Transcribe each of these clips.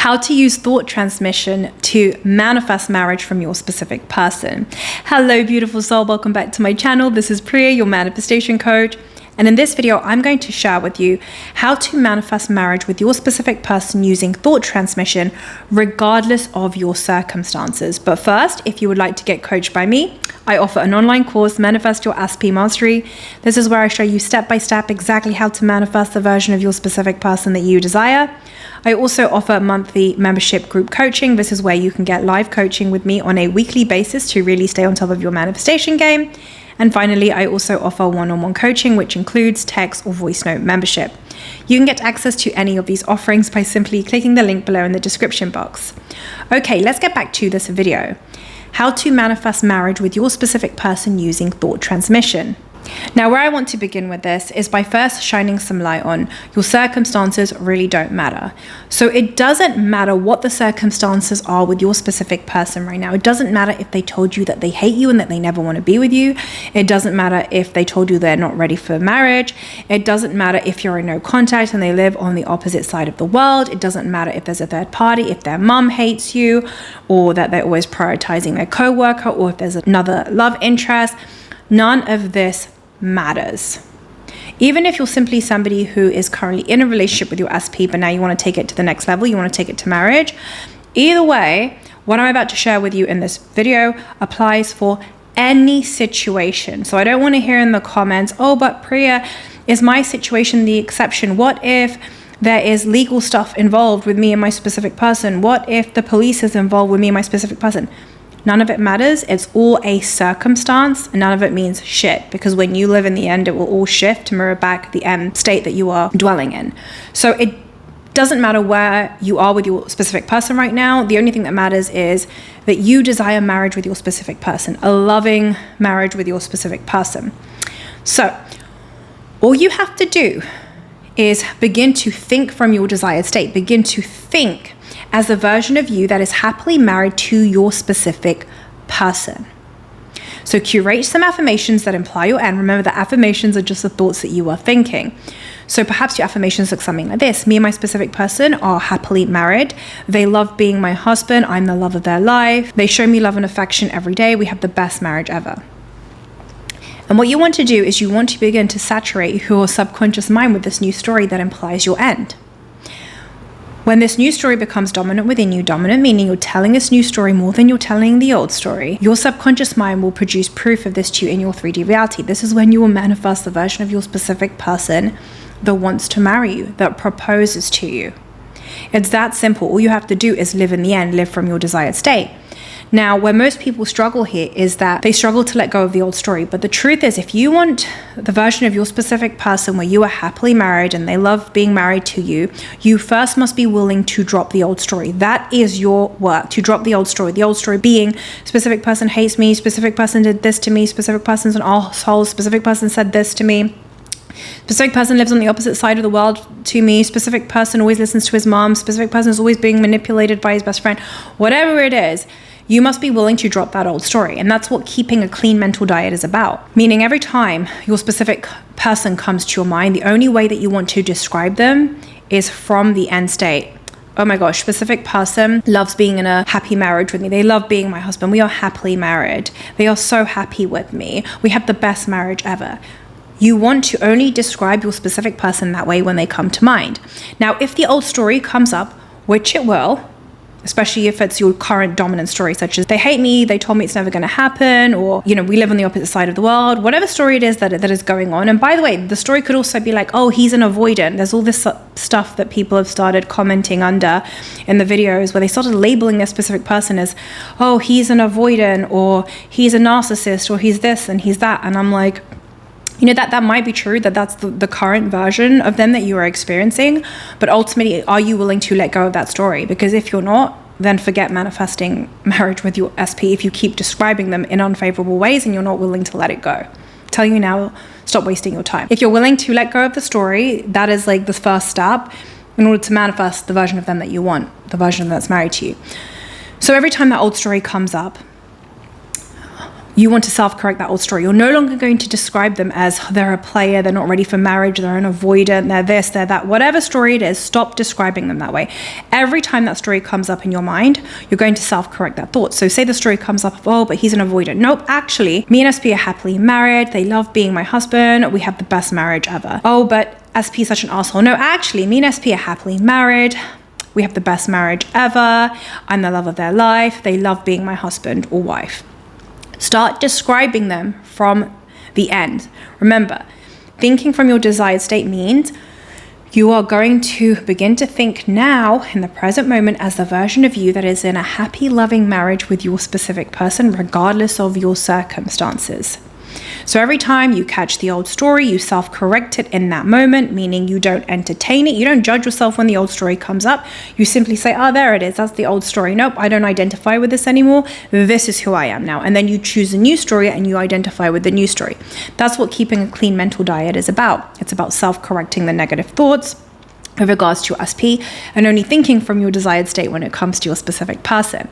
how to use thought transmission to manifest marriage from your specific person. Hello, beautiful soul. Welcome back to my channel. This is Priya, your manifestation coach. And in this video, I'm going to share with you how to manifest marriage with your specific person using thought transmission, regardless of your circumstances. But first, if you would like to get coached by me, I offer an online course, Manifest Your SP Mastery. This is where I show you step by step exactly how to manifest the version of your specific person that you desire. I also offer monthly membership group coaching. This is where you can get live coaching with me on a weekly basis to really stay on top of your manifestation game. And finally, I also offer one-on-one coaching, which includes text or voice note membership. You can get access to any of these offerings by simply clicking the link below in the description box. Okay, let's get back to this video. How to manifest marriage with your specific person using thought transmission. Now, where I want to begin with this is by first shining some light on your circumstances really don't matter. So it doesn't matter what the circumstances are with your specific person right now. It doesn't matter if they told you that they hate you and that they never want to be with you. It doesn't matter if they told you they're not ready for marriage. It doesn't matter if you're in no contact and they live on the opposite side of the world. It doesn't matter if there's a third party, if their mum hates you, or that they're always prioritizing their coworker, or if there's another love interest. None of this matters. Even if you're simply somebody who is currently in a relationship with your SP, but now you want to take it to the next level, you want to take it to marriage. Either way, what I'm about to share with you in this video applies for any situation. So I don't want to hear in the comments, oh, but Priya, is my situation the exception? What if there is legal stuff involved with me and my specific person? What if the police is involved with me and my specific person? None of it matters. It's all a circumstance, and none of it means shit, because when you live in the end, it will all shift to mirror back the end state that you are dwelling in. So it doesn't matter where you are with your specific person right now. The only thing that matters is that you desire marriage with your specific person, a loving marriage with your specific person. So all you have to do is begin to think from your desired state. Begin to think as a version of you that is happily married to your specific person. So curate some affirmations that imply your end. Remember that affirmations are just the thoughts that you are thinking. So perhaps your affirmations look something like this. Me and my specific person are happily married. They love being my husband. I'm the love of their life. They show me love and affection every day. We have the best marriage ever. And what you want to do is you want to begin to saturate your subconscious mind with this new story that implies your end. When this new story becomes dominant within you, dominant meaning you're telling this new story more than you're telling the old story, your subconscious mind will produce proof of this to you in your 3D reality. This is when you will manifest the version of your specific person that wants to marry you, that proposes to you. It's that simple. All you have to do is live in the end, live from your desired state. Now, where most people struggle here is that they struggle to let go of the old story. But the truth is, if you want the version of your specific person where you are happily married and they love being married to you, you first must be willing to drop the old story. That is your work, to drop the old story. The old story being, specific person hates me, specific person did this to me, specific person's an asshole, specific person said this to me. Specific person lives on the opposite side of the world to me. Specific person always listens to his mom. Specific person is always being manipulated by his best friend. Whatever it is, you must be willing to drop that old story. And that's what keeping a clean mental diet is about. Meaning every time your specific person comes to your mind, the only way that you want to describe them is from the end state. Oh my gosh, specific person loves being in a happy marriage with me. They love being my husband. We are happily married. They are so happy with me. We have the best marriage ever. You want to only describe your specific person that way when they come to mind. Now, if the old story comes up, which it will, especially if it's your current dominant story, such as they hate me, they told me it's never going to happen, or, you know, we live on the opposite side of the world, whatever story it is that is going on. And by the way, the story could also be like, oh, he's an avoidant. There's all this stuff that people have started commenting under in the videos where they started labeling their specific person as, oh, he's an avoidant, or he's a narcissist, or he's this and he's that. And I'm like, you know, that might be true, that's the current version of them that you are experiencing, but ultimately, are you willing to let go of that story? Because if you're not, then forget manifesting marriage with your SP if you keep describing them in unfavorable ways and you're not willing to let it go. I'm telling you now, stop wasting your time. If you're willing to let go of the story, that is like the first step in order to manifest the version of them that you want, the version that's married to you. So every time that old story comes up, you want to self-correct that old story. You're no longer going to describe them as they're a player, they're not ready for marriage, they're an avoidant, they're this, they're that. Whatever story it is, stop describing them that way. Every time that story comes up in your mind, you're going to self-correct that thought. So say the story comes up, oh, but he's an avoidant. Nope, actually, me and SP are happily married. They love being my husband. We have the best marriage ever. Oh, but SP is such an asshole. No, actually, me and SP are happily married. We have the best marriage ever. I'm the love of their life. They love being my husband or wife. Start describing them from the end. Remember, thinking from your desired state means you are going to begin to think now in the present moment as the version of you that is in a happy, loving marriage with your specific person, regardless of your circumstances. So every time you catch the old story, you self-correct it in that moment, meaning you don't entertain it. You don't judge yourself when the old story comes up. You simply say, oh, there it is. That's the old story. Nope, I don't identify with this anymore. This is who I am now. And then you choose a new story and you identify with the new story. That's what keeping a clean mental diet is about. It's about self-correcting the negative thoughts with regards to your SP and only thinking from your desired state when it comes to your specific person.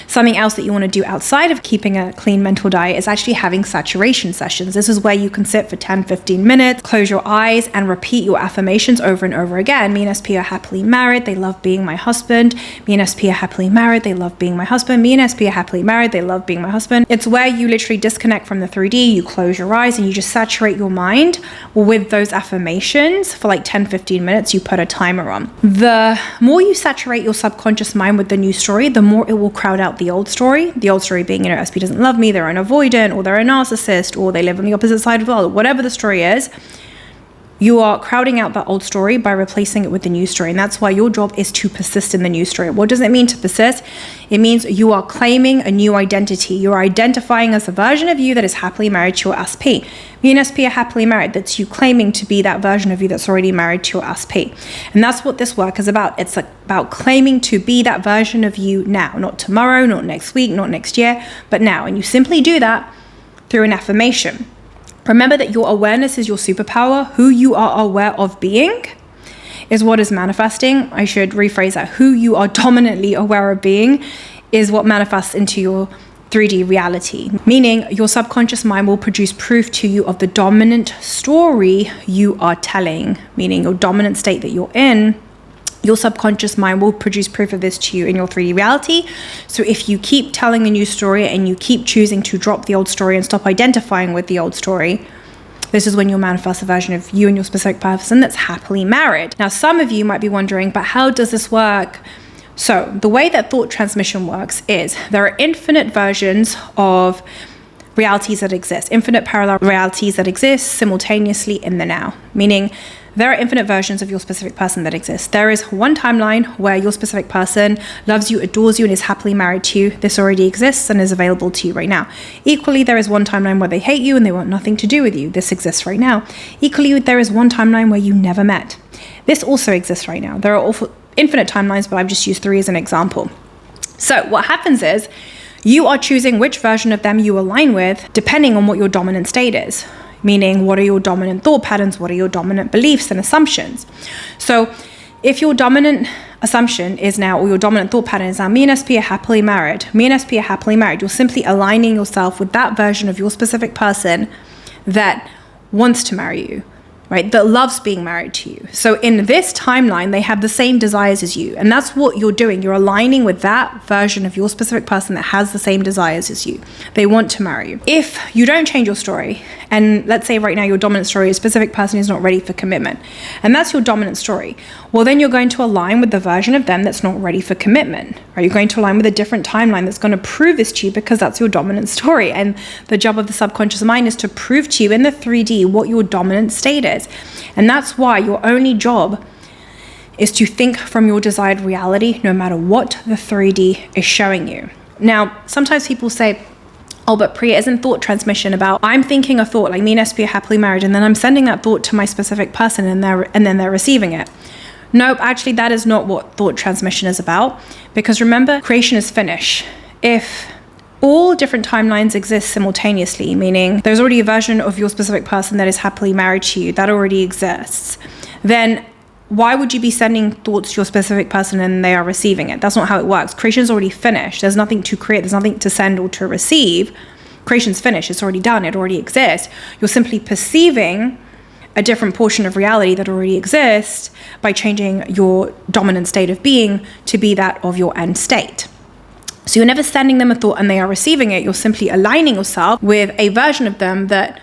Something else that you want to do outside of keeping a clean mental diet is actually having saturation sessions. This is where you can sit for 10-15 minutes, close your eyes and repeat your affirmations over and over again. Me and SP are happily married. They love being my husband. Me and SP are happily married. They love being my husband. Me and SP are happily married. They love being my husband. It's where you literally disconnect from the 3D. You close your eyes and you just saturate your mind with those affirmations for like 10-15 minutes. You put a timer on. The more you saturate your subconscious mind with the new story, the more it will crowd out the old story. The old story being, SP doesn't love me, they're an avoidant, or they're a narcissist, or they live on the opposite side of the world, whatever the story is. You are crowding out that old story by replacing it with the new story. And that's why your job is to persist in the new story. What does it mean to persist? It means you are claiming a new identity. You're identifying as a version of you that is happily married to your SP. Me and SP are happily married. That's you claiming to be that version of you that's already married to your SP. And that's what this work is about. It's about claiming to be that version of you now. Not tomorrow, not next week, not next year, but now. And you simply do that through an affirmation. Remember that your awareness is your superpower. Who you are aware of being is what is manifesting. I should rephrase that. Who you are dominantly aware of being is what manifests into your 3D reality. Meaning your subconscious mind will produce proof to you of the dominant story you are telling. Meaning your dominant state that you're in. Your subconscious mind will produce proof of this to you in your 3D reality. So if you keep telling the new story and you keep choosing to drop the old story and stop identifying with the old story, this is when you'll manifest a version of you and your specific person that's happily married. Now, some of you might be wondering, but how does this work? So the way that thought transmission works is there are infinite versions of realities that exist, infinite parallel realities that exist simultaneously in the now, meaning there are infinite versions of your specific person that exist. There is one timeline where your specific person loves you, adores you, and is happily married to you. This already exists and is available to you right now. Equally, there is one timeline where they hate you and they want nothing to do with you. This exists right now. Equally, there is one timeline where you never met. This also exists right now. There are infinite timelines, but I've just used 3 as an example. So what happens is you are choosing which version of them you align with depending on what your dominant state is. Meaning, what are your dominant thought patterns? What are your dominant beliefs and assumptions? So if your dominant assumption is now, or your dominant thought pattern is now, me and SP are happily married. Me and SP are happily married. You're simply aligning yourself with that version of your specific person that wants to marry you, right? That loves being married to you. So in this timeline, they have the same desires as you. And that's what you're doing. You're aligning with that version of your specific person that has the same desires as you. They want to marry you. If you don't change your story, and let's say right now your dominant story is a specific person is not ready for commitment, and that's your dominant story, well, then you're going to align with the version of them that's not ready for commitment, right? You're going to align with a different timeline that's going to prove this to you because that's your dominant story. And the job of the subconscious mind is to prove to you in the 3D what your dominant state is. And that's why your only job is to think from your desired reality, no matter what the 3D is showing you. Now, sometimes people say, oh, but Priya, isn't thought transmission about I'm thinking a thought, like me and SP are happily married, and then I'm sending that thought to my specific person and then they're receiving it? Nope, actually that is not what thought transmission is about. Because remember, creation is finished. If all different timelines exist simultaneously, meaning there's already a version of your specific person that is happily married to you that already exists, then why would you be sending thoughts to your specific person and they are receiving it? That's not how it works. Creation is already finished. There's nothing to create. There's nothing to send or to receive. creation's finished. It's already done. It already exists. You're simply perceiving a different portion of reality that already exists by changing your dominant state of being to be that of your end state. So you're never sending them a thought and they are receiving it. You're simply aligning yourself with a version of them that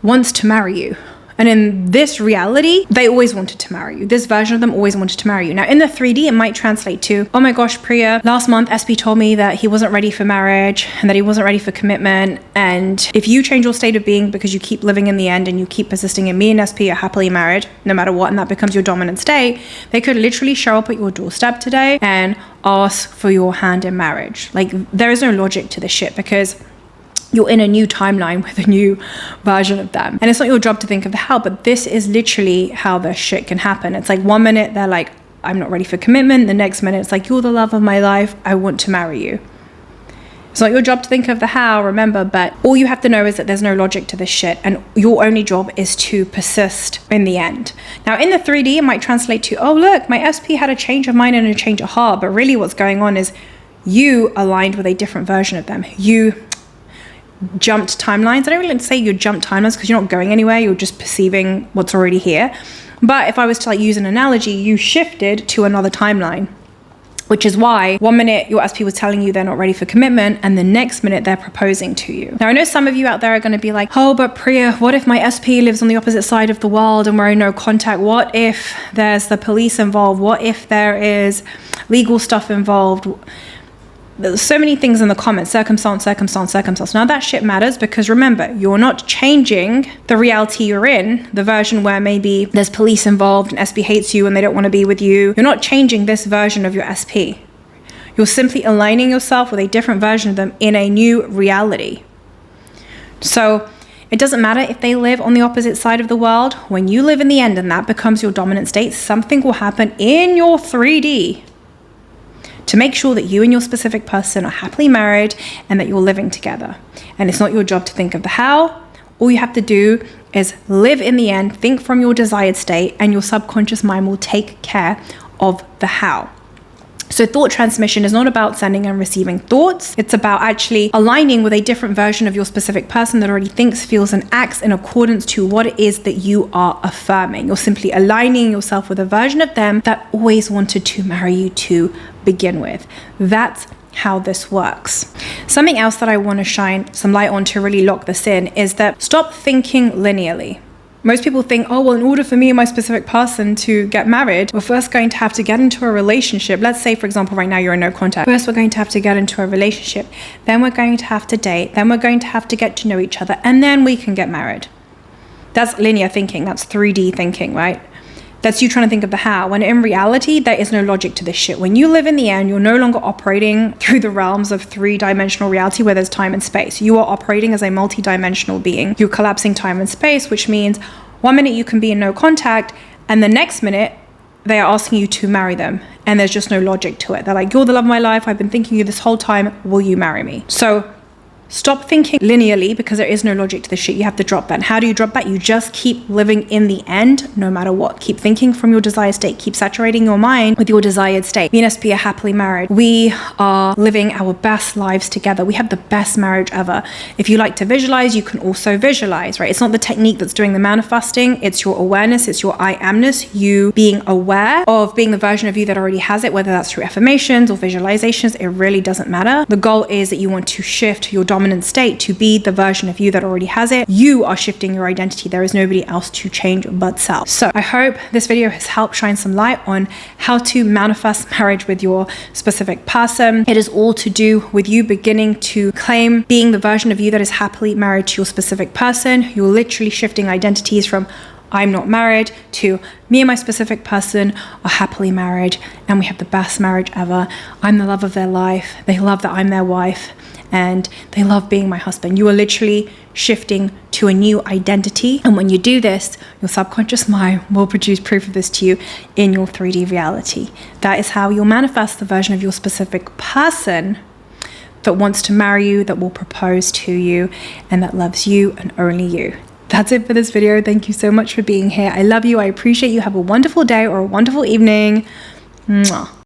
wants to marry you. And in this reality, they always wanted to marry you. This version of them always wanted to marry you. Now, in the 3D, it might translate to, oh my gosh, Priya, last month, SP told me that he wasn't ready for marriage and that he wasn't ready for commitment. And if you change your state of being because you keep living in the end and you keep persisting in, me and SP are happily married, no matter what, and that becomes your dominant state, they could literally show up at your doorstep today and ask for your hand in marriage. Like, there is no logic to this shit because you're in a new timeline with a new version of them. And it's not your job to think of the how, but this is literally how the shit can happen. It's like 1 minute they're like, I'm not ready for commitment. The next minute it's like, you're the love of my life. I want to marry you. It's not your job to think of the how, remember, but all you have to know is that there's no logic to this shit. And your only job is to persist in the end. Now in the 3D, it might translate to, oh look, my SP had a change of mind and a change of heart. But really what's going on is you aligned with a different version of them. You jumped timelines. I don't really say you jumped timelines because you're not going anywhere. You're just perceiving what's already here. But if I was to like use an analogy, you shifted to another timeline, which is why 1 minute your SP was telling you they're not ready for commitment and the next minute they're proposing to you. Now I know some of you out there are going to be like, oh, but Priya, what if my SP lives on the opposite side of the world and we're in no contact? What if there's the police involved? What if there is legal stuff involved? There's so many things in the comments, circumstance. Now that shit matters because remember, you're not changing the reality you're in, the version where maybe there's police involved and SP hates you and they don't want to be with you. You're not changing this version of your SP. You're simply aligning yourself with a different version of them in a new reality. So it doesn't matter if they live on the opposite side of the world. When you live in the end and that becomes your dominant state, something will happen in your 3D to make sure that you and your specific person are happily married and that you're living together. And it's not your job to think of the how. All you have to do is live in the end, think from your desired state, and your subconscious mind will take care of the how. So thought transmission is not about sending and receiving thoughts. It's about actually aligning with a different version of your specific person that already thinks, feels, and acts in accordance to what it is that you are affirming. You're simply aligning yourself with a version of them that always wanted to marry you to begin with. That's how this works. Something else that I want to shine some light on to really lock this in is that stop thinking linearly. Most people think, oh, well, in order for me and my specific person to get married, we're first going to have to get into a relationship. Let's say, for example, right now you're in no contact. First, we're going to have to get into a relationship. Then we're going to have to date. Then we're going to have to get to know each other. And then we can get married. That's linear thinking. That's 3D thinking, right? That's you trying to think of the how. When in reality, there is no logic to this shit. When you live in the end, you're no longer operating through the realms of 3-dimensional reality where there's time and space. You are operating as a multi-dimensional being. You're collapsing time and space, which means 1 minute you can be in no contact and the next minute they are asking you to marry them. And there's just no logic to it. They're like, you're the love of my life. I've been thinking you this whole time. Will you marry me? So stop thinking linearly because there is no logic to this shit. You have to drop that. And how do you drop that? You just keep living in the end, no matter what. Keep thinking from your desired state. Keep saturating your mind with your desired state. Me and SP are happily married. We are living our best lives together. We have the best marriage ever. If you like to visualize, you can also visualize, right? It's not the technique that's doing the manifesting. It's your awareness. It's your I amness. You being aware of being the version of you that already has it, whether that's through affirmations or visualizations. It really doesn't matter. The goal is that you want to shift your dominant state to be the version of you that already has it. You are shifting your identity. There is nobody else to change but self. So I hope this video has helped shine some light on how to manifest marriage with your specific person. It is all to do with you beginning to claim being the version of you that is happily married to your specific person. You're literally shifting identities from I'm not married to me and my specific person are happily married and we have the best marriage ever. I'm the love of their life. They love that I'm their wife and they love being my husband. You are literally shifting to a new identity. And when you do this, your subconscious mind will produce proof of this to you in your 3D reality. That is how you'll manifest the version of your specific person that wants to marry you, that will propose to you, and that loves you and only you. That's it for this video. Thank you so much for being here. I love you. I appreciate you. Have a wonderful day or a wonderful evening. Mwah.